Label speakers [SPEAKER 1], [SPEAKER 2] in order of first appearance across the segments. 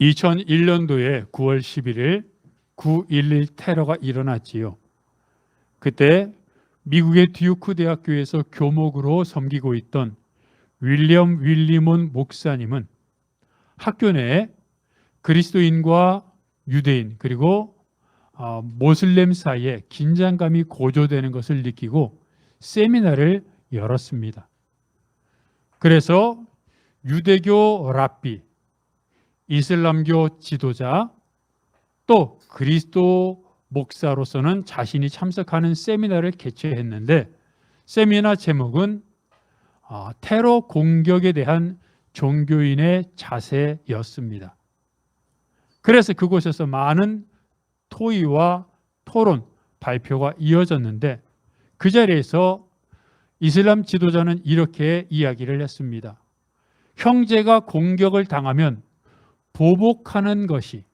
[SPEAKER 1] 2001년도에 9월 11일 9.11 테러가 일어났지요. 그때 미국의 듀크 대학교에서 교목으로 섬기고 있던 윌리엄 윌리몬 목사님은 학교 내에 그리스도인과 유대인 그리고 모슬렘 사이에 긴장감이 고조되는 것을 느끼고 세미나를 열었습니다. 그래서 유대교 랍비, 이슬람교 지도자, 또 그리스도 목사로서는 자신이 참석하는 세미나를 개최했는데 세미나 제목은 테러 공격에 대한 종교인의 자세였습니다. 그래서 그곳에서 많은 토의와 토론, 발표가 이어졌는데 그 자리에서 이슬람 지도자는 이렇게 이야기를 했습니다. 형제가 공격을 당하면 보복하라는 것이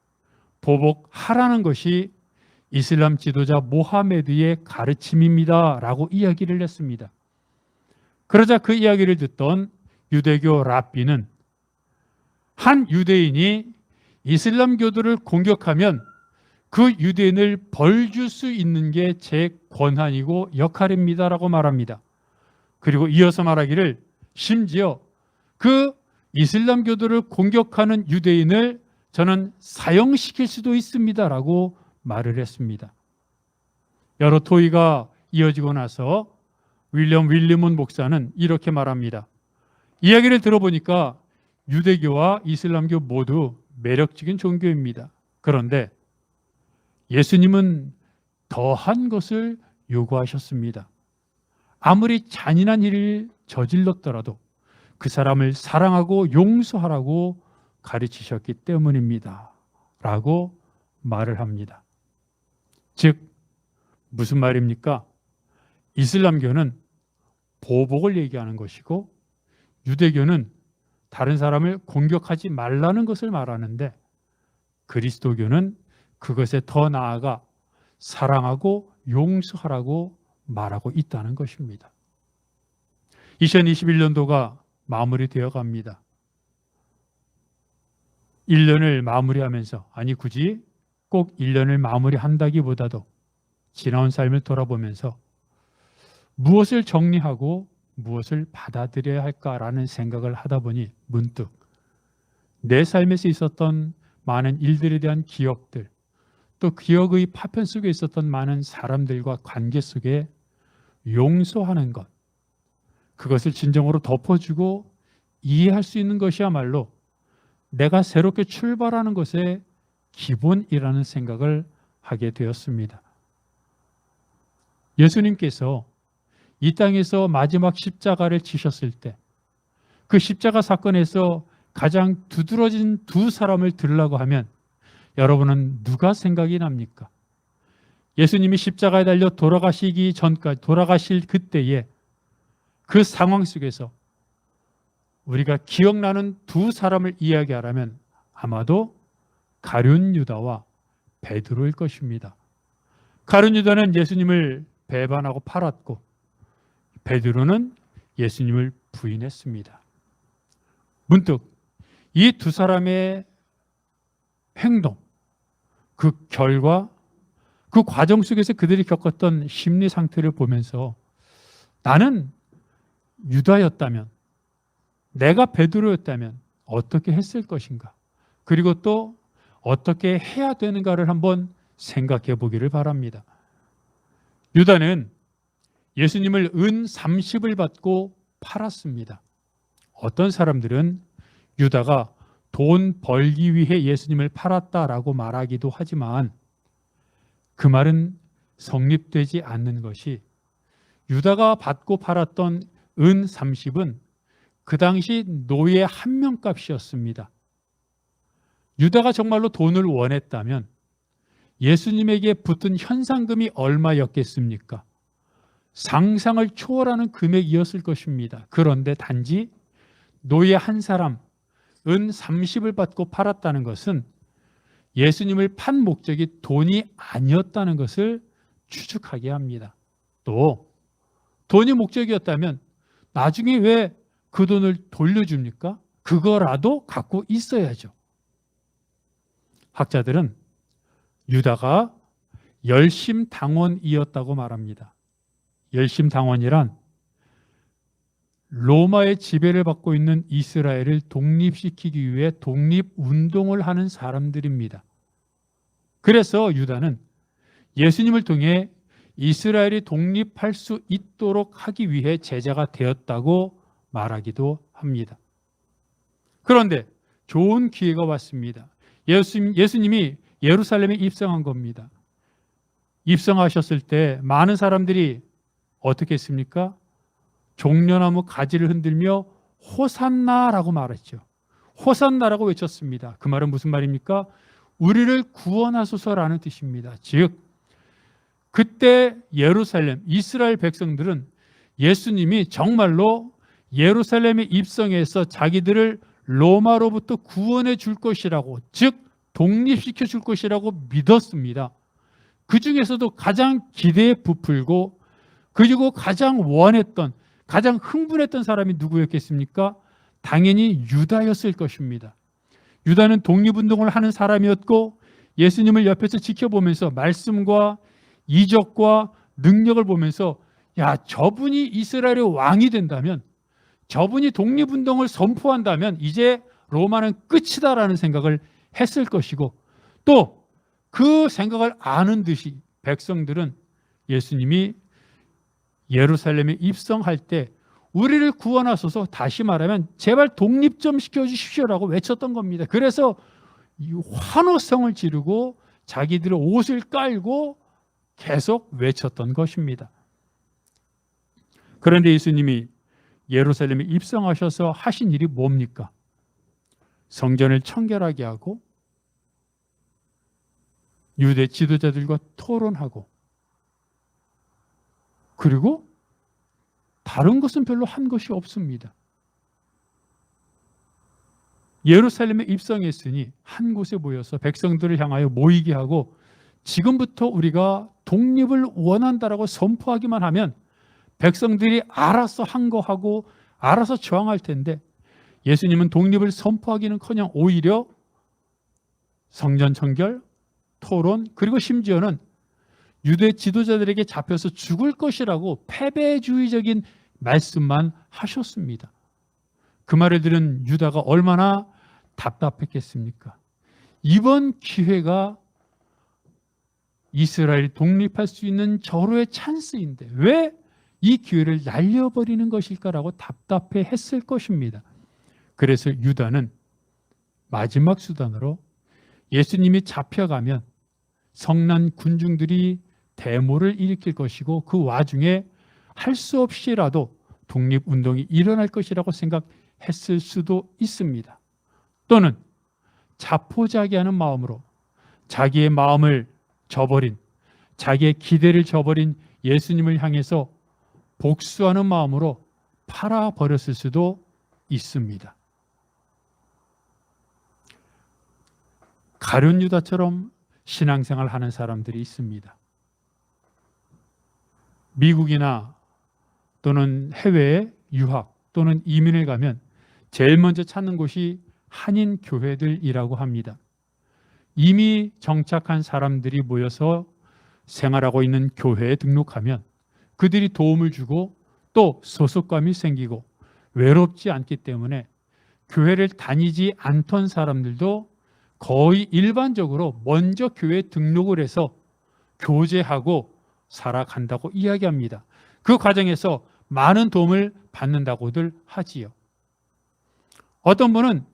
[SPEAKER 1] 이슬람 지도자 모하메드의 가르침입니다 라고 이야기를 했습니다. 그러자 그 이야기를 듣던 유대교 랍비는 한 유대인이 이슬람교도를 공격하면 그 유대인을 벌 줄 수 있는 게 제 권한이고 역할입니다 라고 말합니다. 그리고 이어서 말하기를 심지어 그 이슬람교도를 공격하는 유대인을 저는 사형시킬 수도 있습니다 라고 말을 했습니다. 여러 토의가 이어지고 나서 윌리엄 윌리몬 목사는 이렇게 말합니다. 이야기를 들어보니까 유대교와 이슬람교 모두 매력적인 종교입니다. 그런데 예수님은 더한 것을 요구하셨습니다. 아무리 잔인한 일을 저질렀더라도 그 사람을 사랑하고 용서하라고 가르치셨기 때문입니다. 라고 말을 합니다. 즉 무슨 말입니까? 이슬람교는 보복을 얘기하는 것이고 유대교는 다른 사람을 공격하지 말라는 것을 말하는데 그리스도교는 그것에 더 나아가 사랑하고 용서하라고 말하고 있다는 것입니다. 2021년도가 마무리되어 갑니다. 1년을 마무리하면서 굳이 꼭 1년을 마무리한다기보다도 지나온 삶을 돌아보면서 무엇을 정리하고 무엇을 받아들여야 할까라는 생각을 하다 보니 문득 내 삶에서 있었던 많은 일들에 대한 기억들, 또 기억의 파편 속에 있었던 많은 사람들과 관계 속에 용서하는 것, 그것을 진정으로 덮어주고 이해할 수 있는 것이야말로 내가 새롭게 출발하는 것의 기본이라는 생각을 하게 되었습니다. 예수님께서 이 땅에서 마지막 십자가를 지셨을 때 그 십자가 사건에서 가장 두드러진 두 사람을 들으라고 하면 여러분은 누가 생각이 납니까? 예수님이 십자가에 달려 돌아가실 그때에 그 상황 속에서 우리가 기억나는 두 사람을 이야기하라면 아마도 가룟 유다와 베드로일 것입니다. 가룟 유다는 예수님을 배반하고 팔았고 베드로는 예수님을 부인했습니다. 문득 이 두 사람의 행동, 그 결과, 그 과정 속에서 그들이 겪었던 심리 상태를 보면서 나는 유다였다면, 내가 베드로였다면 어떻게 했을 것인가, 그리고 또 어떻게 해야 되는가를 한번 생각해 보기를 바랍니다. 유다는 예수님을 은 30을 받고 팔았습니다. 어떤 사람들은 유다가 돈 벌기 위해 예수님을 팔았다라고 말하기도 하지만 그 말은 성립되지 않는 것이 유다가 받고 팔았던 은 30은 그 당시 노예 한 명값이었습니다. 유다가 정말로 돈을 원했다면 예수님에게 붙은 현상금이 얼마였겠습니까? 상상을 초월하는 금액이었을 것입니다. 그런데 단지 노예 한 사람 은 30을 받고 팔았다는 것은 예수님을 판 목적이 돈이 아니었다는 것을 추측하게 합니다. 또 돈이 목적이었다면 나중에 왜 그 돈을 돌려줍니까? 그거라도 갖고 있어야죠. 학자들은 유다가 열심당원이었다고 말합니다. 열심당원이란 로마의 지배를 받고 있는 이스라엘을 독립시키기 위해 독립운동을 하는 사람들입니다. 그래서 유다는 예수님을 통해 이스라엘이 독립할 수 있도록 하기 위해 제자가 되었다고 말하기도 합니다. 그런데 좋은 기회가 왔습니다. 예수님이 예루살렘에 입성한 겁니다. 입성하셨을 때 많은 사람들이 어떻게 했습니까? 종려나무 가지를 흔들며 호산나라고 말했죠. 호산나라고 외쳤습니다. 그 말은 무슨 말입니까? 우리를 구원하소서라는 뜻입니다. 즉 그때 예루살렘, 이스라엘 백성들은 예수님이 정말로 예루살렘에 입성해서 자기들을 로마로부터 구원해 줄 것이라고, 즉 독립시켜 줄 것이라고 믿었습니다. 그 중에서도 가장 기대에 부풀고 그리고 가장 원했던, 가장 흥분했던 사람이 누구였겠습니까? 당연히 유다였을 것입니다. 유다는 독립운동을 하는 사람이었고 예수님을 옆에서 지켜보면서 말씀과 이적과 능력을 보면서 야, 저분이 이스라엘의 왕이 된다면, 저분이 독립운동을 선포한다면 이제 로마는 끝이다라는 생각을 했을 것이고, 또 그 생각을 아는 듯이 백성들은 예수님이 예루살렘에 입성할 때 우리를 구원하소서, 다시 말하면 제발 독립 좀 시켜주십시오라고 외쳤던 겁니다. 그래서 환호성을 지르고 자기들의 옷을 깔고 계속 외쳤던 것입니다. 그런데 예수님이 예루살렘에 입성하셔서 하신 일이 뭡니까? 성전을 청결하게 하고 유대 지도자들과 토론하고, 그리고 다른 것은 별로 한 것이 없습니다. 예루살렘에 입성했으니 한 곳에 모여서 백성들을 향하여 모이게 하고 지금부터 우리가 독립을 원한다라고 선포하기만 하면 백성들이 알아서 한 거 하고 알아서 저항할 텐데, 예수님은 독립을 선포하기는커녕 오히려 성전 청결, 토론, 그리고 심지어는 유대 지도자들에게 잡혀서 죽을 것이라고 패배주의적인 말씀만 하셨습니다. 그 말을 들은 유다가 얼마나 답답했겠습니까? 이번 기회가 이스라엘이 독립할 수 있는 절호의 찬스인데 왜 이 기회를 날려버리는 것일까라고 답답해 했을 것입니다. 그래서 유다는 마지막 수단으로 예수님이 잡혀가면 성난 군중들이 데모를 일으킬 것이고 그 와중에 할 수 없이라도 독립운동이 일어날 것이라고 생각했을 수도 있습니다. 또는 자포자기하는 마음으로 자기의 마음을 저버린, 자기의 기대를 저버린 예수님을 향해서 복수하는 마음으로 팔아버렸을 수도 있습니다. 가룟 유다처럼 신앙생활 하는 사람들이 있습니다. 미국이나 또는 해외에 유학 또는 이민을 가면 제일 먼저 찾는 곳이 한인 교회들이라고 합니다. 이미 정착한 사람들이 모여서 생활하고 있는 교회에 등록하면 그들이 도움을 주고 또 소속감이 생기고 외롭지 않기 때문에 교회를 다니지 않던 사람들도 거의 일반적으로 먼저 교회에 등록을 해서 교제하고 살아간다고 이야기합니다. 그 과정에서 많은 도움을 받는다고들 하지요. 어떤 분은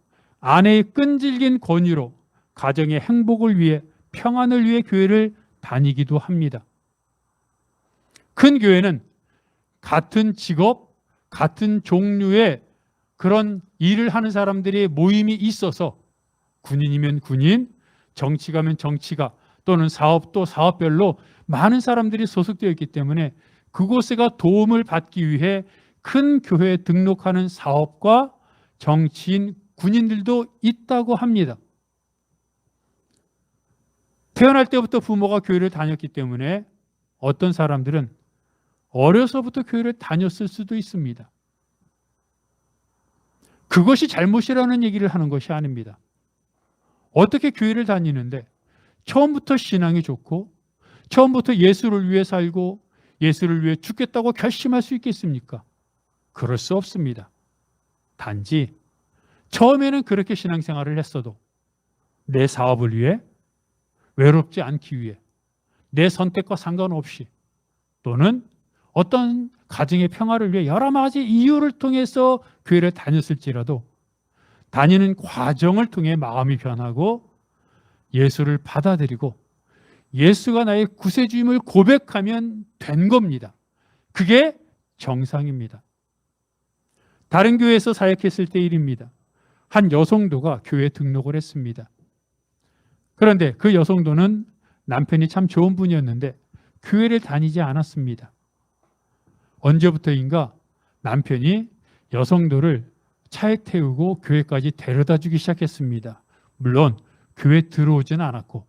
[SPEAKER 1] 아내의 끈질긴 권유로 가정의 행복을 위해, 평안을 위해 교회를 다니기도 합니다. 큰 교회는 같은 직업, 같은 종류의 그런 일을 하는 사람들의 모임이 있어서 군인이면 군인, 정치가면 정치가, 또는 사업도 사업별로 많은 사람들이 소속되어 있기 때문에 그곳에가 도움을 받기 위해 큰 교회에 등록하는 사업과 정치인, 군인들도 있다고 합니다. 태어날 때부터 부모가 교회를 다녔기 때문에 어떤 사람들은 어려서부터 교회를 다녔을 수도 있습니다. 그것이 잘못이라는 얘기를 하는 것이 아닙니다. 어떻게 교회를 다니는데 처음부터 신앙이 좋고 처음부터 예수를 위해 살고 예수를 위해 죽겠다고 결심할 수 있겠습니까? 그럴 수 없습니다. 단지 처음에는 그렇게 신앙생활을 했어도 내 사업을 위해, 외롭지 않기 위해, 내 선택과 상관없이, 또는 어떤 가정의 평화를 위해 여러 가지 이유를 통해서 교회를 다녔을지라도 다니는 과정을 통해 마음이 변하고 예수를 받아들이고 예수가 나의 구세주임을 고백하면 된 겁니다. 그게 정상입니다. 다른 교회에서 사역했을 때 일입니다. 한 여성도가 교회에 등록을 했습니다. 그런데 그 여성도는 남편이 참 좋은 분이었는데 교회를 다니지 않았습니다. 언제부터인가 남편이 여성도를 차에 태우고 교회까지 데려다 주기 시작했습니다. 물론 교회 들어오지는 않았고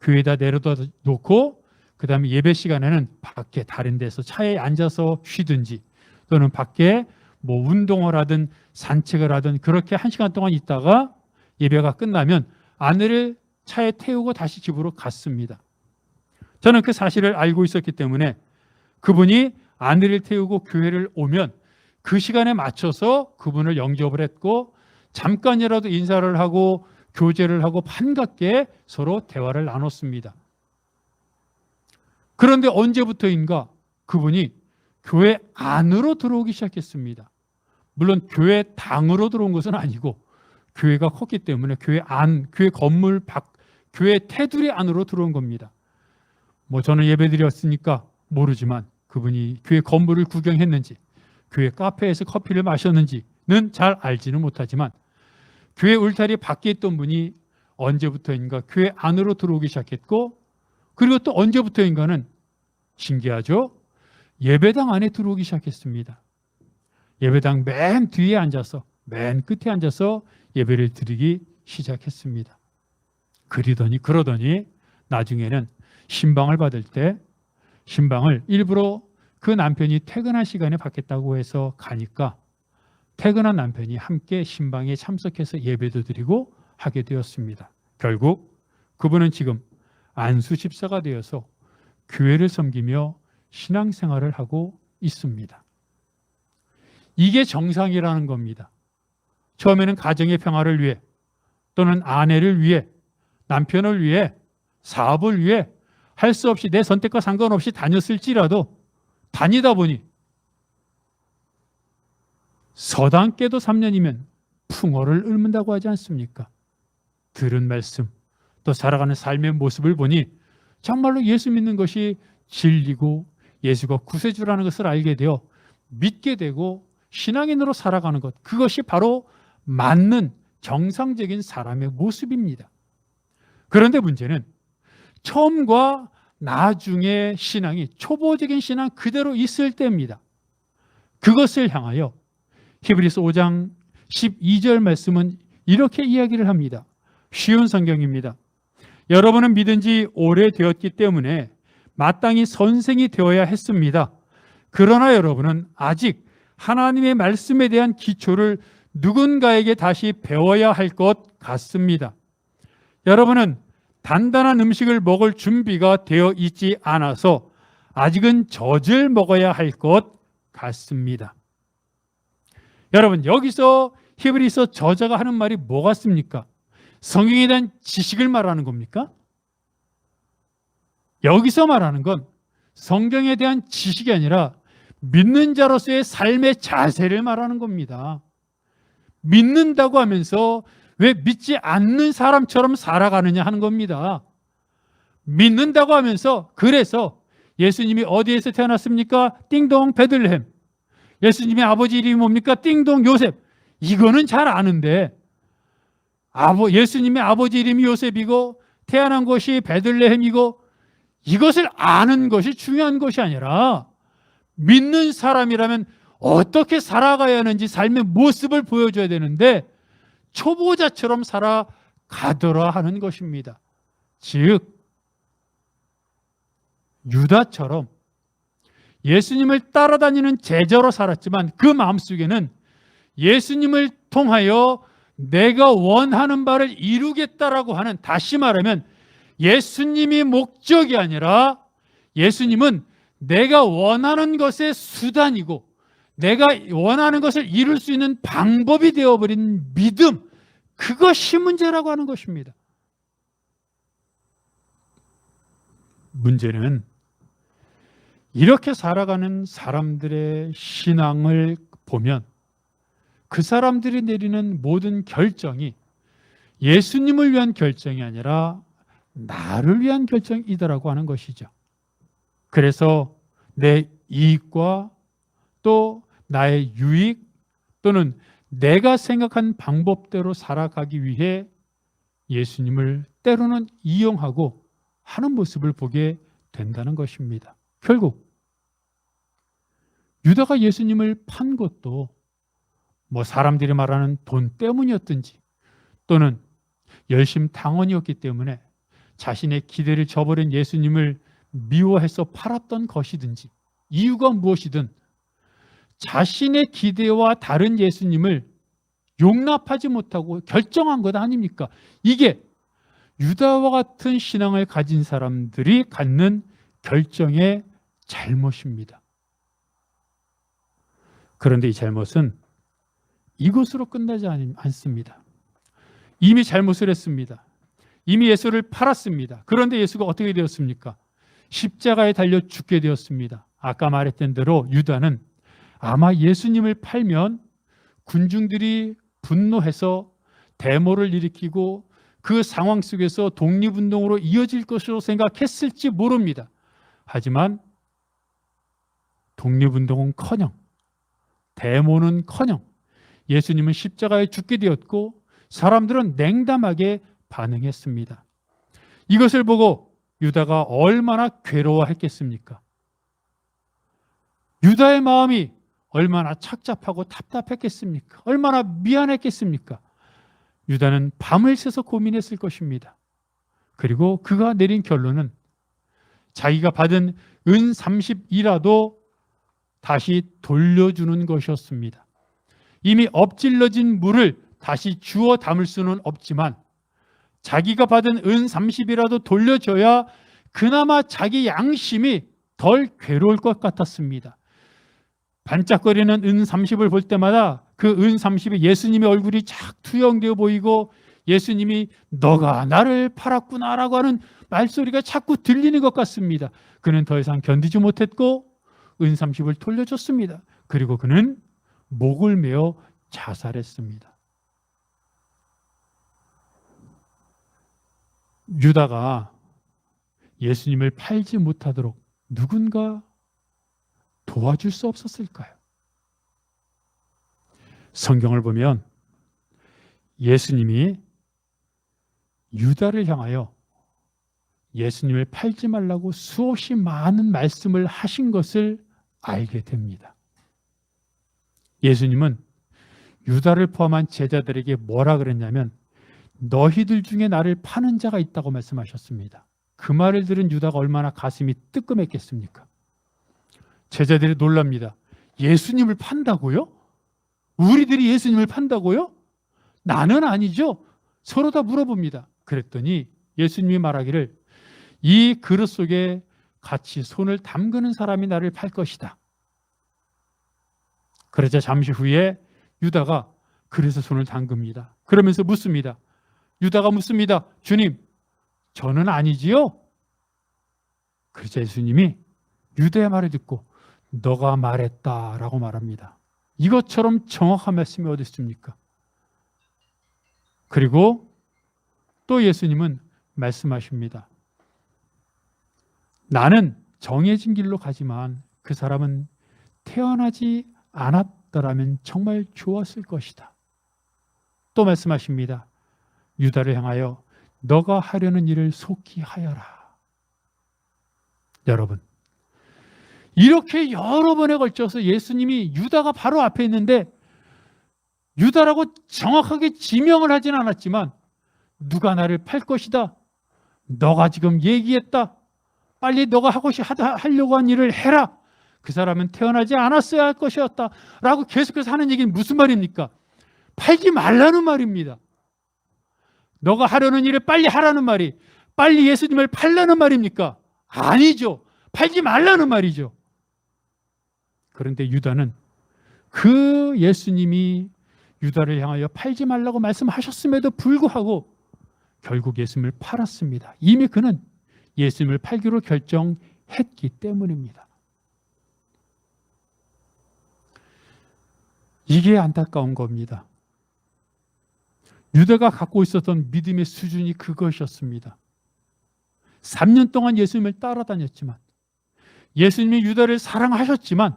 [SPEAKER 1] 교회에다 내려다 놓고 그 다음에 예배 시간에는 밖에 다른 데서 차에 앉아서 쉬든지 또는 밖에 뭐 운동을 하든 산책을 하든 그렇게 1시간 동안 있다가 예배가 끝나면 아내를 차에 태우고 다시 집으로 갔습니다. 저는 그 사실을 알고 있었기 때문에 그분이 아내를 태우고 교회를 오면 그 시간에 맞춰서 그분을 영접을 했고 잠깐이라도 인사를 하고 교제를 하고 반갑게 서로 대화를 나눴습니다. 그런데 언제부터인가 그분이 교회 안으로 들어오기 시작했습니다. 물론 교회 당으로 들어온 것은 아니고 교회가 컸기 때문에 교회 안, 교회 건물 밖, 교회 테두리 안으로 들어온 겁니다. 뭐 저는 예배드렸으니까 모르지만 그분이 교회 건물을 구경했는지 교회 카페에서 커피를 마셨는지는 잘 알지는 못하지만 교회 울타리 밖에 있던 분이 언제부터인가 교회 안으로 들어오기 시작했고 그리고 또 언제부터인가는 신기하죠? 예배당 안에 들어오기 시작했습니다. 예배당 맨 뒤에 앉아서 맨 끝에 앉아서 예배를 드리기 시작했습니다. 그러더니 나중에는 신방을 받을 때 신방을 일부러 그 남편이 퇴근한 시간에 받겠다고 해서 가니까 퇴근한 남편이 함께 신방에 참석해서 예배도 드리고 하게 되었습니다. 결국 그분은 지금 안수 집사가 되어서 교회를 섬기며 신앙생활을 하고 있습니다. 이게 정상이라는 겁니다. 처음에는 가정의 평화를 위해 또는 아내를 위해 남편을 위해 사업을 위해 할 수 없이 내 선택과 상관없이 다녔을지라도 다니다 보니 서당께도 3년이면 풍어를 읊는다고 하지 않습니까? 들은 말씀 또 살아가는 삶의 모습을 보니 정말로 예수 믿는 것이 진리고 예수가 구세주라는 것을 알게 되어 믿게 되고 신앙인으로 살아가는 것, 그것이 바로 맞는 정상적인 사람의 모습입니다. 그런데 문제는 처음과 나중에 신앙이 초보적인 신앙 그대로 있을 때입니다. 그것을 향하여 히브리서 5장 12절 말씀은 이렇게 이야기를 합니다. 쉬운 성경입니다. 여러분은 믿은 지 오래되었기 때문에 마땅히 선생이 되어야 했습니다. 그러나 여러분은 아직 하나님의 말씀에 대한 기초를 누군가에게 다시 배워야 할 것 같습니다. 여러분은 단단한 음식을 먹을 준비가 되어 있지 않아서 아직은 젖을 먹어야 할 것 같습니다. 여러분, 여기서 히브리서 저자가 하는 말이 뭐 같습니까? 성경에 대한 지식을 말하는 겁니까? 여기서 말하는 건 성경에 대한 지식이 아니라 믿는 자로서의 삶의 자세를 말하는 겁니다. 믿는다고 하면서 왜 믿지 않는 사람처럼 살아가느냐 하는 겁니다. 믿는다고 하면서 그래서 예수님이 어디에서 태어났습니까? 띵동 베들레헴. 예수님의 아버지 이름이 뭡니까? 띵동 요셉. 이거는 잘 아는데 예수님의 아버지 이름이 요셉이고 태어난 곳이 베들레헴이고 이것을 아는 것이 중요한 것이 아니라 믿는 사람이라면 어떻게 살아가야 하는지 삶의 모습을 보여줘야 되는데 초보자처럼 살아가더라 하는 것입니다. 즉 유다처럼 예수님을 따라다니는 제자로 살았지만 그 마음속에는 예수님을 통하여 내가 원하는 바를 이루겠다라고 하는, 다시 말하면 예수님이 목적이 아니라 예수님은 내가 원하는 것의 수단이고 내가 원하는 것을 이룰 수 있는 방법이 되어버린 믿음, 그것이 문제라고 하는 것입니다. 문제는 이렇게 살아가는 사람들의 신앙을 보면 그 사람들이 내리는 모든 결정이 예수님을 위한 결정이 아니라 나를 위한 결정이더라고 하는 것이죠. 그래서 내 이익과 또 나의 유익 또는 내가 생각한 방법대로 살아가기 위해 예수님을 때로는 이용하고 하는 모습을 보게 된다는 것입니다. 결국 유다가 예수님을 판 것도 뭐 사람들이 말하는 돈 때문이었든지 또는 열심당원이었기 때문에 자신의 기대를 저버린 예수님을 미워해서 팔았던 것이든지 이유가 무엇이든 자신의 기대와 다른 예수님을 용납하지 못하고 결정한 것 아닙니까? 이게 유다와 같은 신앙을 가진 사람들이 갖는 결정의 잘못입니다. 그런데 이 잘못은 이것으로 끝나지 않습니다. 이미 잘못을 했습니다. 이미 예수를 팔았습니다. 그런데 예수가 어떻게 되었습니까? 십자가에 달려 죽게 되었습니다. 아까 말했던 대로 유다는 아마 예수님을 팔면 군중들이 분노해서 데모를 일으키고 그 상황 속에서 독립운동으로 이어질 것으로 생각했을지 모릅니다. 하지만 독립운동은커녕 데모는커녕 예수님은 십자가에 죽게 되었고 사람들은 냉담하게 반응했습니다. 이것을 보고 유다가 얼마나 괴로워했겠습니까? 유다의 마음이 얼마나 착잡하고 답답했겠습니까? 얼마나 미안했겠습니까? 유다는 밤을 새서 고민했을 것입니다. 그리고 그가 내린 결론은 자기가 받은 은 30이라도 다시 돌려주는 것이었습니다. 이미 엎질러진 물을 다시 주워 담을 수는 없지만 자기가 받은 은 30이라도 돌려줘야 그나마 자기 양심이 덜 괴로울 것 같았습니다. 반짝거리는 은 30을 볼 때마다 그 은 30에 예수님의 얼굴이 착 투영되어 보이고 예수님이 너가 나를 팔았구나라고 하는 말소리가 자꾸 들리는 것 같습니다. 그는 더 이상 견디지 못했고 은 30을 돌려줬습니다. 그리고 그는 목을 메어 자살했습니다. 유다가 예수님을 팔지 못하도록 누군가 도와줄 수 없었을까요? 성경을 보면 예수님이 유다를 향하여 예수님을 팔지 말라고 수없이 많은 말씀을 하신 것을 알게 됩니다. 예수님은 유다를 포함한 제자들에게 뭐라 그랬냐면 너희들 중에 나를 파는 자가 있다고 말씀하셨습니다. 그 말을 들은 유다가 얼마나 가슴이 뜨끔했겠습니까? 제자들이 놀랍니다. 예수님을 판다고요? 우리들이 예수님을 판다고요? 나는 아니죠. 서로 다 물어봅니다. 그랬더니 예수님이 말하기를 이 그릇 속에 같이 손을 담그는 사람이 나를 팔 것이다. 그러자 잠시 후에 유다가 그래서 손을 담급니다. 그러면서 묻습니다. 유다가 묻습니다. 주님, 저는 아니지요? 그러자 예수님이 유다의 말을 듣고 너가 말했다라고 말합니다. 이것처럼 정확한 말씀이 어디 있습니까? 그리고 또 예수님은 말씀하십니다. 나는 정해진 길로 가지만 그 사람은 태어나지 않았더라면 정말 좋았을 것이다. 또 말씀하십니다. 유다를 향하여 너가 하려는 일을 속히 하여라. 여러분, 이렇게 여러 번에 걸쳐서 예수님이 유다가 바로 앞에 있는데 유다라고 정확하게 지명을 하진 않았지만 누가 나를 팔 것이다. 너가 지금 얘기했다. 빨리 너가 하려고 한 일을 해라. 그 사람은 태어나지 않았어야 할 것이었다. 라고 계속해서 하는 얘기는 무슨 말입니까? 팔지 말라는 말입니다. 너가 하려는 일을 빨리 하라는 말이 빨리 예수님을 팔라는 말입니까? 아니죠. 팔지 말라는 말이죠. 그런데 유다는 그 예수님이 유다를 향하여 팔지 말라고 말씀하셨음에도 불구하고 결국 예수님을 팔았습니다. 이미 그는 예수님을 팔기로 결정했기 때문입니다. 이게 안타까운 겁니다. 유다가 갖고 있었던 믿음의 수준이 그것이었습니다. 3년 동안 예수님을 따라다녔지만, 예수님이 유다를 사랑하셨지만,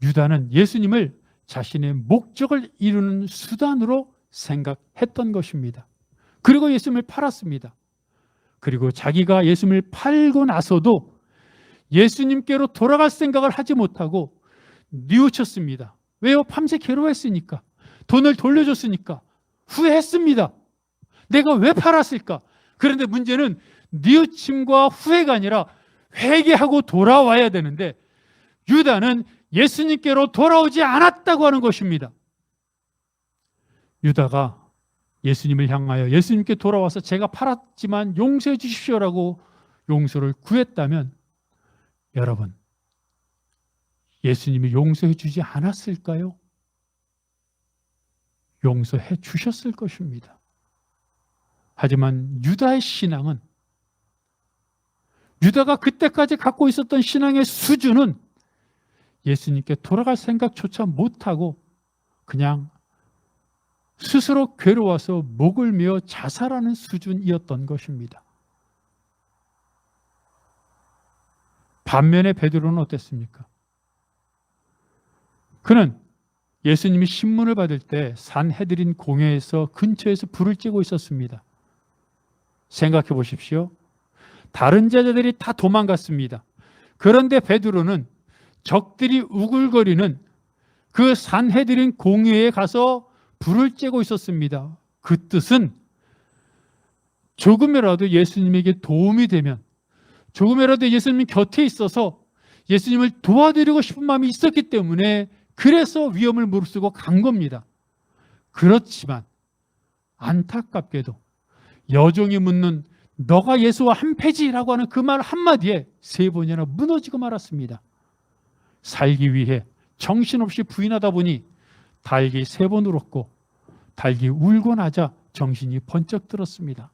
[SPEAKER 1] 유다는 예수님을 자신의 목적을 이루는 수단으로 생각했던 것입니다. 그리고 예수님을 팔았습니다. 그리고 자기가 예수님을 팔고 나서도 예수님께로 돌아갈 생각을 하지 못하고 뉘우쳤습니다. 왜요? 밤새 괴로워했으니까. 돈을 돌려줬으니까. 후회했습니다. 내가 왜 팔았을까? 그런데 문제는 뉘우침과 후회가 아니라 회개하고 돌아와야 되는데 유다는 예수님께로 돌아오지 않았다고 하는 것입니다. 유다가 예수님을 향하여 예수님께 돌아와서 제가 팔았지만 용서해 주십시오라고 용서를 구했다면 여러분, 예수님이 용서해 주지 않았을까요? 용서해 주셨을 것입니다. 하지만 유다의 신앙은, 유다가 그때까지 갖고 있었던 신앙의 수준은 예수님께 돌아갈 생각조차 못하고 그냥 스스로 괴로워서 목을 메어 자살하는 수준이었던 것입니다. 반면에 베드로는 어땠습니까? 그는 예수님이 신문을 받을 때 산헤드린 공회에서 근처에서 불을 쬐고 있었습니다. 생각해 보십시오. 다른 제자들이 다 도망갔습니다. 그런데 베드로는 적들이 우글거리는 그 산헤드린 공회에 가서 불을 쬐고 있었습니다. 그 뜻은 조금이라도 예수님에게 도움이 되면, 조금이라도 예수님 곁에 있어서 예수님을 도와드리고 싶은 마음이 있었기 때문에 그래서 위험을 무릅쓰고 간 겁니다. 그렇지만 안타깝게도 여종이 묻는 너가 예수와 한패지라고 하는 그 말 한마디에 3번이나 무너지고 말았습니다. 살기 위해 정신없이 부인하다 보니 달기 3번 울었고 달기 울고 나자 정신이 번쩍 들었습니다.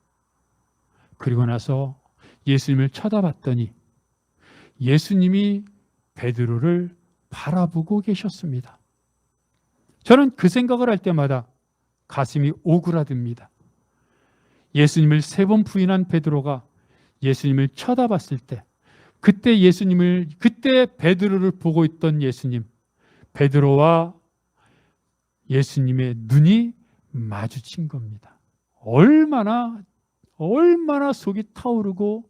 [SPEAKER 1] 그리고 나서 예수님을 쳐다봤더니 예수님이 베드로를 바라보고 계셨습니다. 저는 그 생각을 할 때마다 가슴이 오그라듭니다. 예수님을 3번 부인한 베드로가 예수님을 쳐다봤을 때, 그때 베드로를 보고 있던 예수님, 베드로와 예수님의 눈이 마주친 겁니다. 얼마나 속이 타오르고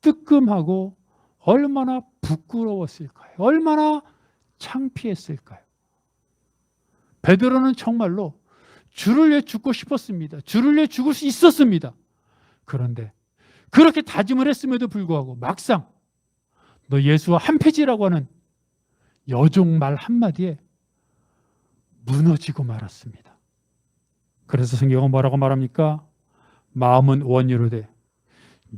[SPEAKER 1] 뜨끔하고 얼마나 부끄러웠을까요? 얼마나 창피했을까요? 베드로는 정말로 주를 위해 죽고 싶었습니다. 주를 위해 죽을 수 있었습니다. 그런데 그렇게 다짐을 했음에도 불구하고 막상 너 예수와 한패지라고 하는 여종 말 한마디에 무너지고 말았습니다. 그래서 성경은 뭐라고 말합니까? 마음은 원이로되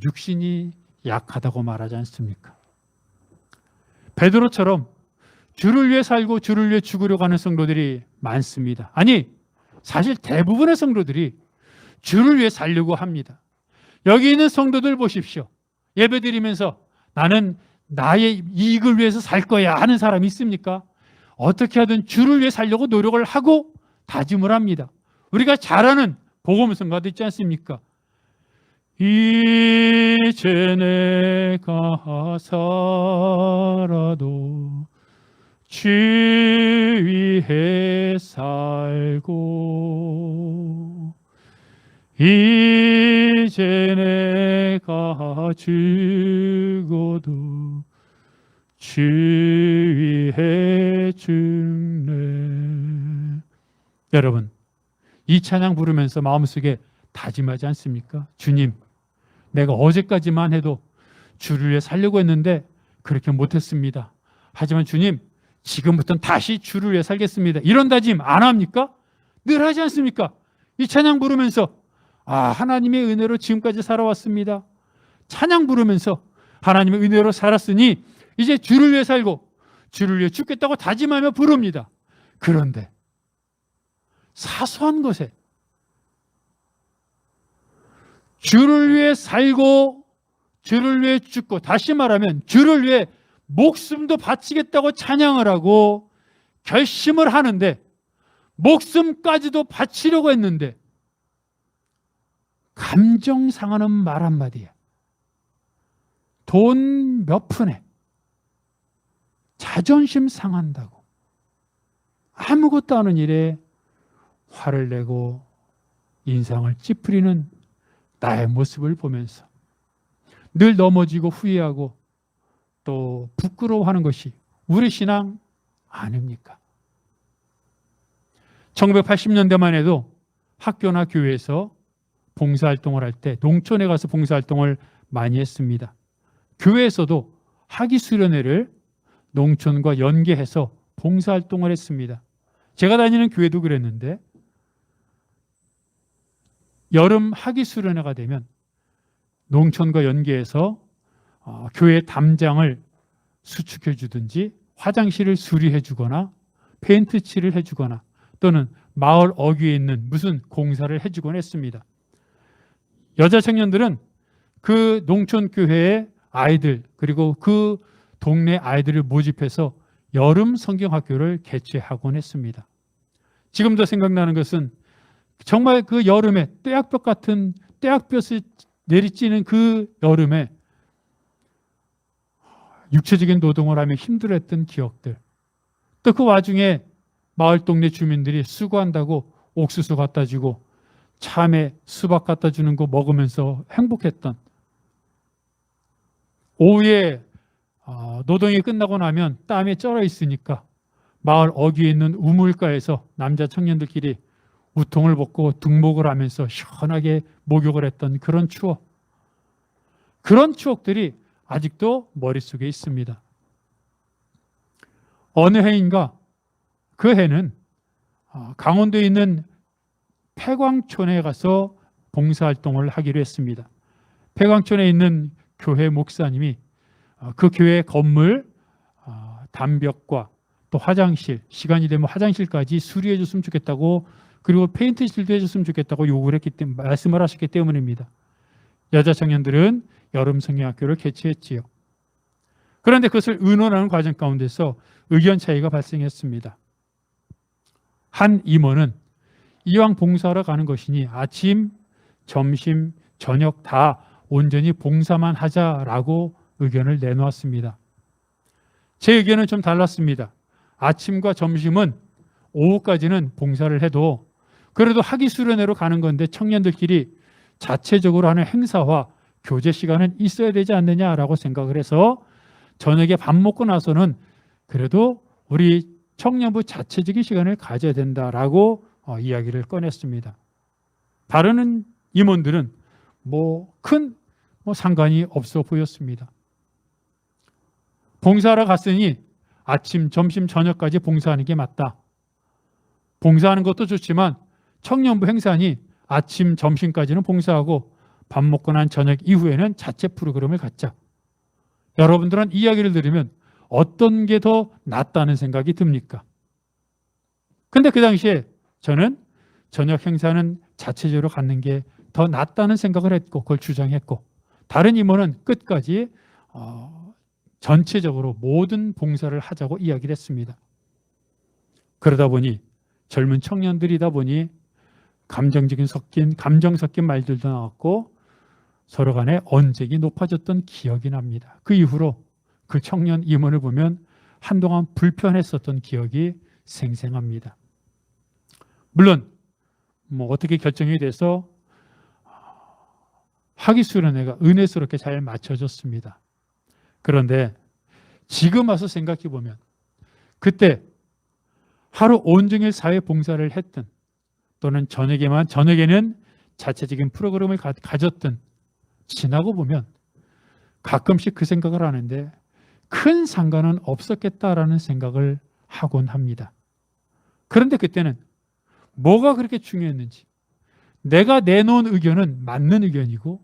[SPEAKER 1] 육신이 약하다고 말하지 않습니까? 베드로처럼 주를 위해 살고 주를 위해 죽으려고 하는 성도들이 많습니다. 아니, 사실 대부분의 성도들이 주를 위해 살려고 합니다. 여기 있는 성도들 보십시오. 예배드리면서 나는 나의 이익을 위해서 살 거야 하는 사람이 있습니까? 어떻게 하든 주를 위해 살려고 노력을 하고 다짐을 합니다. 우리가 잘 아는 복음성가도 있지 않습니까? 이제 내가 살아도 주 위해 살고 이제 내가 죽어도 주 위해 죽네. 여러분, 이 찬양 부르면서 마음속에 다짐하지 않습니까? 주님, 내가 어제까지만 해도 주를 위해 살려고 했는데 그렇게 못했습니다. 하지만 주님, 지금부터는 다시 주를 위해 살겠습니다. 이런 다짐 안 합니까? 늘 하지 않습니까? 이 찬양 부르면서 하나님의 은혜로 지금까지 살아왔습니다. 찬양 부르면서 하나님의 은혜로 살았으니 이제 주를 위해 살고 주를 위해 죽겠다고 다짐하며 부릅니다. 그런데 사소한 것에 주를 위해 살고 주를 위해 죽고, 다시 말하면 주를 위해 목숨도 바치겠다고 찬양을 하고 결심을 하는데, 목숨까지도 바치려고 했는데 감정 상하는 말 한마디에, 돈 몇 푼에 자존심 상한다고 아무것도 아닌 일에 화를 내고 인상을 찌푸리는 나의 모습을 보면서 늘 넘어지고 후회하고 또 부끄러워하는 것이 우리 신앙 아닙니까? 1980년대만 해도 학교나 교회에서 봉사활동을 할 때 농촌에 가서 봉사활동을 많이 했습니다. 교회에서도 학위수련회를 농촌과 연계해서 봉사활동을 했습니다. 제가 다니는 교회도 그랬는데, 여름 학위수련회가 되면 농촌과 연계해서 교회 담장을 수축해 주든지 화장실을 수리해 주거나 페인트 칠을 해 주거나 또는 마을 어귀에 있는 무슨 공사를 해 주곤 했습니다. 여자 청년들은 그 농촌 교회의 아이들 그리고 그 동네 아이들을 모집해서 여름 성경학교를 개최하곤 했습니다. 지금도 생각나는 것은 정말 그 여름에 떼약볕 같은 떼약볕이 내리쬐는 그 여름에 육체적인 노동을 하며 힘들었던 기억들, 또 그 와중에 마을 동네 주민들이 수고한다고 옥수수 갖다 주고 참외, 수박 갖다 주는 거 먹으면서 행복했던, 오후에 노동이 끝나고 나면 땀에 쩔어 있으니까 마을 어귀에 있는 우물가에서 남자 청년들끼리 우통을 벗고 등목을 하면서 시원하게 목욕을 했던 그런 추억, 그런 추억들이 아직도 머릿속에 있습니다. 어느 해인가, 그 해는 강원도에 있는 폐광촌에 가서 봉사활동을 하기로 했습니다. 폐광촌에 있는 교회 목사님이 그 교회 건물 담벽과 또 화장실, 시간이 되면 화장실까지 수리해 줬으면 좋겠다고, 그리고 페인트칠도 해줬으면 좋겠다고 요구를 했기 때문에, 말씀을 하셨기 때문입니다. 여자 청년들은 여름 성경학교를 개최했지요. 그런데 그것을 의논하는 과정 가운데서 의견 차이가 발생했습니다. 한 임원은 이왕 봉사하러 가는 것이니 아침, 점심, 저녁 다 온전히 봉사만 하자라고 의견을 내놓았습니다. 제 의견은 좀 달랐습니다. 아침과 점심은 오후까지는 봉사를 해도 그래도 학위수련회로 가는 건데 청년들끼리 자체적으로 하는 행사와 교제 시간은 있어야 되지 않느냐라고 생각을 해서 저녁에 밥 먹고 나서는 그래도 우리 청년부 자체적인 시간을 가져야 된다라고 이야기를 꺼냈습니다. 다른 임원들은 큰 상관이 없어 보였습니다. 봉사하러 갔으니 아침, 점심, 저녁까지 봉사하는 게 맞다. 봉사하는 것도 좋지만 청년부 행사니 아침, 점심까지는 봉사하고 밥 먹고 난 저녁 이후에는 자체 프로그램을 갖자. 여러분들은 이 이야기를 들으면 어떤 게 더 낫다는 생각이 듭니까? 근데 그 당시에 저는 저녁 행사는 자체적으로 갖는 게 더 낫다는 생각을 했고 그걸 주장했고, 다른 임원은 끝까지 전체적으로 모든 봉사를 하자고 이야기를 했습니다. 그러다 보니 젊은 청년들이다 보니 감정 섞인 말들도 나왔고 서로 간에 언쟁이 높아졌던 기억이 납니다. 그 이후로 그 청년 임원을 보면 한동안 불편했었던 기억이 생생합니다. 물론 어떻게 결정이 돼서 학위수련회가 은혜스럽게 잘 맞춰졌습니다. 그런데 지금 와서 생각해 보면 그때 하루 온종일 사회 봉사를 했든 또는 저녁에는 자체적인 프로그램을 가졌든 지나고 보면 가끔씩 그 생각을 하는데 큰 상관은 없었겠다라는 생각을 하곤 합니다. 그런데 그때는 뭐가 그렇게 중요했는지, 내가 내놓은 의견은 맞는 의견이고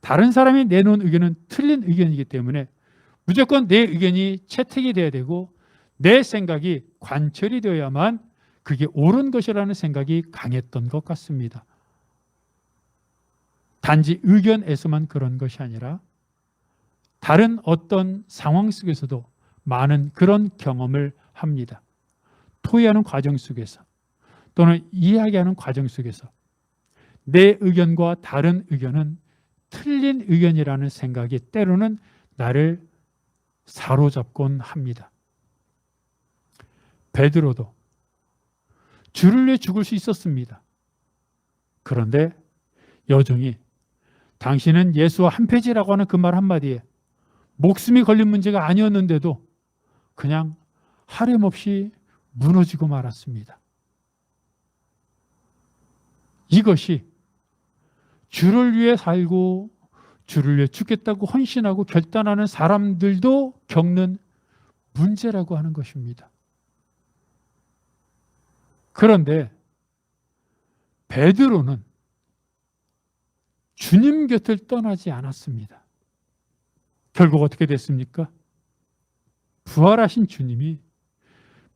[SPEAKER 1] 다른 사람이 내놓은 의견은 틀린 의견이기 때문에 무조건 내 의견이 채택이 돼야 되고 내 생각이 관철이 되어야만 그게 옳은 것이라는 생각이 강했던 것 같습니다. 단지 의견에서만 그런 것이 아니라 다른 어떤 상황 속에서도 많은 그런 경험을 합니다. 토의하는 과정 속에서 또는 이야기하는 과정 속에서 내 의견과 다른 의견은 틀린 의견이라는 생각이 때로는 나를 사로잡곤 합니다. 베드로도 주를 위해 죽을 수 있었습니다. 그런데 여종이 당신은 예수와 한 패지라고 하는 그 말 한마디에 목숨이 걸린 문제가 아니었는데도 그냥 하염없이 무너지고 말았습니다. 이것이 주를 위해 살고 주를 위해 죽겠다고 헌신하고 결단하는 사람들도 겪는 문제라고 하는 것입니다. 그런데 베드로는 주님 곁을 떠나지 않았습니다. 결국 어떻게 됐습니까? 부활하신 주님이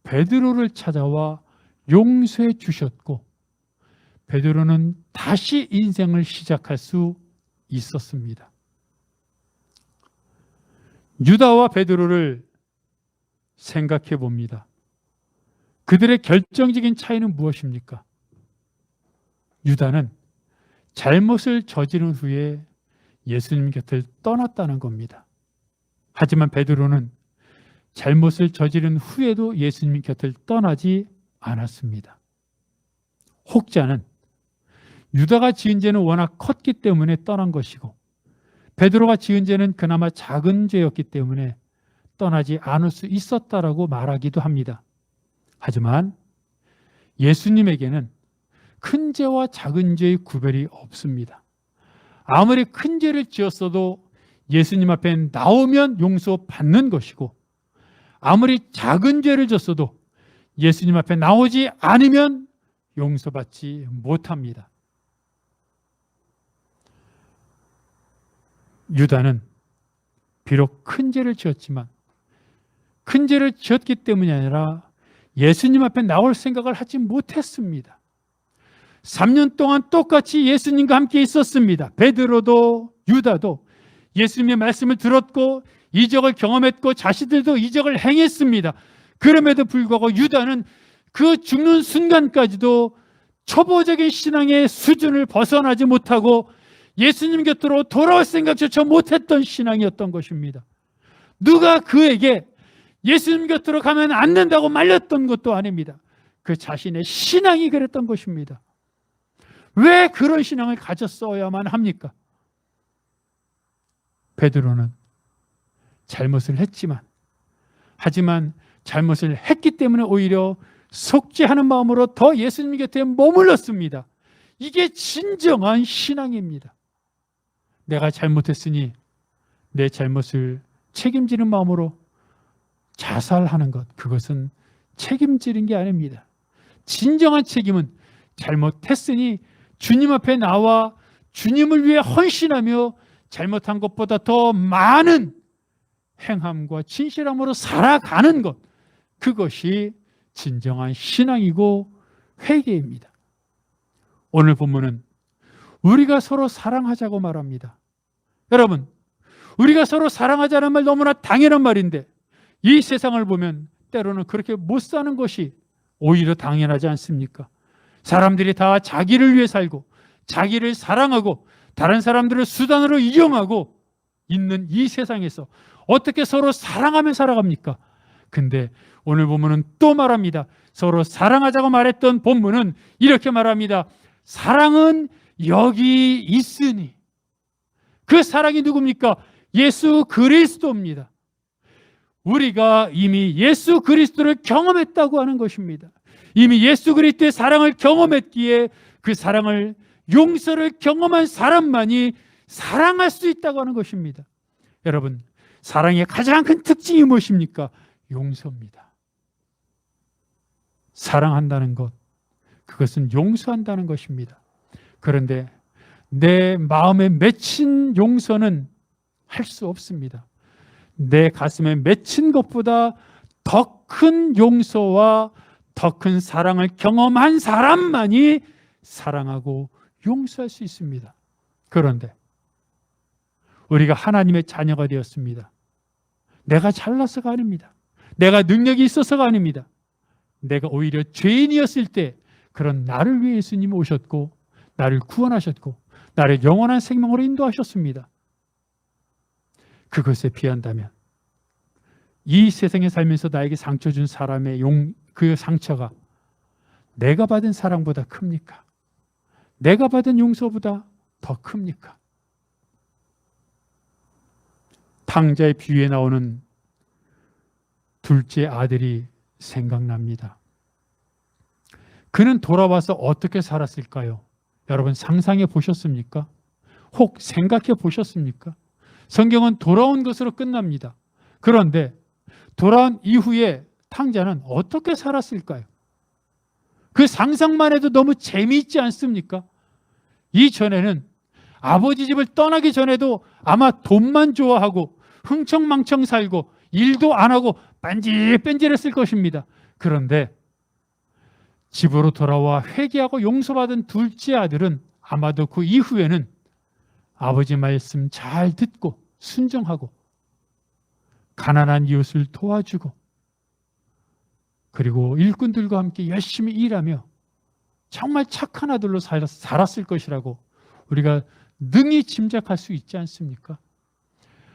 [SPEAKER 1] 베드로를 찾아와 용서해 주셨고 베드로는 다시 인생을 시작할 수 있었습니다. 유다와 베드로를 생각해 봅니다. 그들의 결정적인 차이는 무엇입니까? 유다는 잘못을 저지른 후에 예수님 곁을 떠났다는 겁니다. 하지만 베드로는 잘못을 저지른 후에도 예수님 곁을 떠나지 않았습니다. 혹자는 유다가 지은 죄는 워낙 컸기 때문에 떠난 것이고 베드로가 지은 죄는 그나마 작은 죄였기 때문에 떠나지 않을 수 있었다라고 말하기도 합니다. 하지만 예수님에게는 큰 죄와 작은 죄의 구별이 없습니다. 아무리 큰 죄를 지었어도 예수님 앞에 나오면 용서받는 것이고 아무리 작은 죄를 졌어도 예수님 앞에 나오지 않으면 용서받지 못합니다. 유다는 비록 큰 죄를 지었지만 큰 죄를 지었기 때문이 아니라 예수님 앞에 나올 생각을 하지 못했습니다. 3년 동안 똑같이 예수님과 함께 있었습니다. 베드로도 유다도 예수님의 말씀을 들었고 이적을 경험했고 자신들도 이적을 행했습니다. 그럼에도 불구하고 유다는 그 죽는 순간까지도 초보적인 신앙의 수준을 벗어나지 못하고 예수님 곁으로 돌아올 생각조차 못했던 신앙이었던 것입니다. 누가 그에게 예수님 곁으로 가면 안 된다고 말렸던 것도 아닙니다. 그 자신의 신앙이 그랬던 것입니다. 왜 그런 신앙을 가졌어야만 합니까? 베드로는 잘못을 했지만 하지만 잘못을 했기 때문에 오히려 속죄하는 마음으로 더 예수님 곁에 머물렀습니다. 이게 진정한 신앙입니다. 내가 잘못했으니 내 잘못을 책임지는 마음으로 자살하는 것, 그것은 책임지는 게 아닙니다. 진정한 책임은 잘못했으니 주님 앞에 나와 주님을 위해 헌신하며 잘못한 것보다 더 많은 행함과 진실함으로 살아가는 것, 그것이 진정한 신앙이고 회개입니다. 오늘 본문은 우리가 서로 사랑하자고 말합니다. 여러분, 우리가 서로 사랑하자는 말 너무나 당연한 말인데 이 세상을 보면 때로는 그렇게 못 사는 것이 오히려 당연하지 않습니까? 사람들이 다 자기를 위해 살고 자기를 사랑하고 다른 사람들을 수단으로 이용하고 있는 이 세상에서 어떻게 서로 사랑하며 살아갑니까? 근데 오늘 본문은 또 말합니다. 서로 사랑하자고 말했던 본문은 이렇게 말합니다. 사랑은 여기 있으니. 그 사랑이 누굽니까? 예수 그리스도입니다. 우리가 이미 예수 그리스도를 경험했다고 하는 것입니다. 이미 예수 그리스도의 사랑을 경험했기에 그 사랑을, 용서를 경험한 사람만이 사랑할 수 있다고 하는 것입니다. 여러분, 사랑의 가장 큰 특징이 무엇입니까? 용서입니다. 사랑한다는 것, 그것은 용서한다는 것입니다. 그런데 내 마음에 맺힌 용서는 할 수 없습니다. 내 가슴에 맺힌 것보다 더 큰 용서와 더 큰 사랑을 경험한 사람만이 사랑하고 용서할 수 있습니다. 그런데 우리가 하나님의 자녀가 되었습니다. 내가 잘나서가 아닙니다. 내가 능력이 있어서가 아닙니다. 내가 오히려 죄인이었을 때 그런 나를 위해 예수님이 오셨고 나를 구원하셨고 나를 영원한 생명으로 인도하셨습니다. 그것에 비한다면 이 세상에 살면서 나에게 상처 준 사람의 그 상처가 내가 받은 사랑보다 큽니까? 내가 받은 용서보다 더 큽니까? 탕자의 비유에 나오는 둘째 아들이 생각납니다. 그는 돌아와서 어떻게 살았을까요? 여러분 상상해 보셨습니까? 혹 생각해 보셨습니까? 성경은 돌아온 것으로 끝납니다. 그런데 돌아온 이후에 탕자는 어떻게 살았을까요? 그 상상만 해도 너무 재미있지 않습니까? 이전에는 아버지 집을 떠나기 전에도 아마 돈만 좋아하고 흥청망청 살고 일도 안 하고 빤질빤질했을 것입니다. 그런데 집으로 돌아와 회개하고 용서받은 둘째 아들은 아마도 그 이후에는 아버지 말씀 잘 듣고 순종하고 가난한 이웃을 도와주고 그리고 일꾼들과 함께 열심히 일하며 정말 착한 아들로 살았을 것이라고 우리가 능히 짐작할 수 있지 않습니까?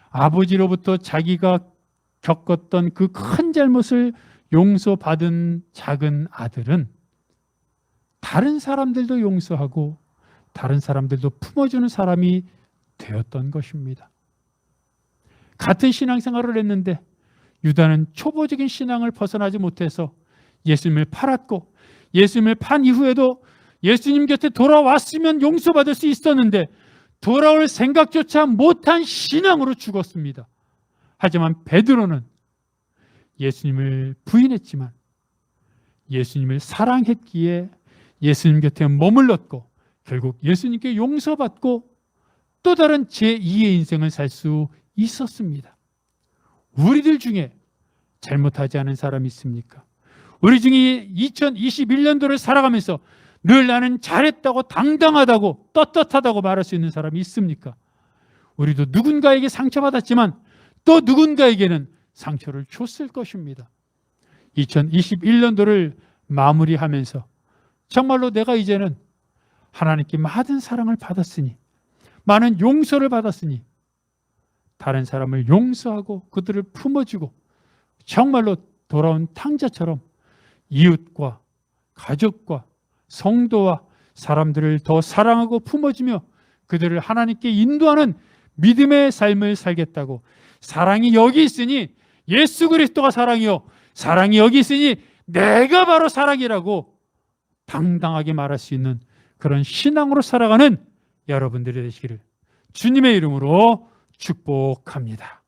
[SPEAKER 1] 아버지로부터 자기가 겪었던 그 큰 잘못을 용서받은 작은 아들은 다른 사람들도 용서하고 다른 사람들도 품어주는 사람이 되었던 것입니다. 같은 신앙생활을 했는데 유다는 초보적인 신앙을 벗어나지 못해서 예수님을 팔았고 예수님을 판 이후에도 예수님 곁에 돌아왔으면 용서받을 수 있었는데 돌아올 생각조차 못한 신앙으로 죽었습니다. 하지만 베드로는 예수님을 부인했지만 예수님을 사랑했기에 예수님 곁에 머물렀고 결국 예수님께 용서받고 또 다른 제2의 인생을 살 수 있었습니다. 우리들 중에 잘못하지 않은 사람이 있습니까? 우리 중에 2021년도를 살아가면서 늘 나는 잘했다고 당당하다고 떳떳하다고 말할 수 있는 사람이 있습니까? 우리도 누군가에게 상처받았지만 또 누군가에게는 상처를 줬을 것입니다. 2021년도를 마무리하면서 정말로 내가 이제는 하나님께 많은 사랑을 받았으니 많은 용서를 받았으니 다른 사람을 용서하고 그들을 품어주고 정말로 돌아온 탕자처럼 이웃과 가족과 성도와 사람들을 더 사랑하고 품어주며 그들을 하나님께 인도하는 믿음의 삶을 살겠다고 사랑이 여기 있으니 예수 그리스도가 사랑이요 사랑이 여기 있으니 내가 바로 사랑이라고 당당하게 말할 수 있는 그런 신앙으로 살아가는 여러분들이 되시기를 주님의 이름으로 축복합니다.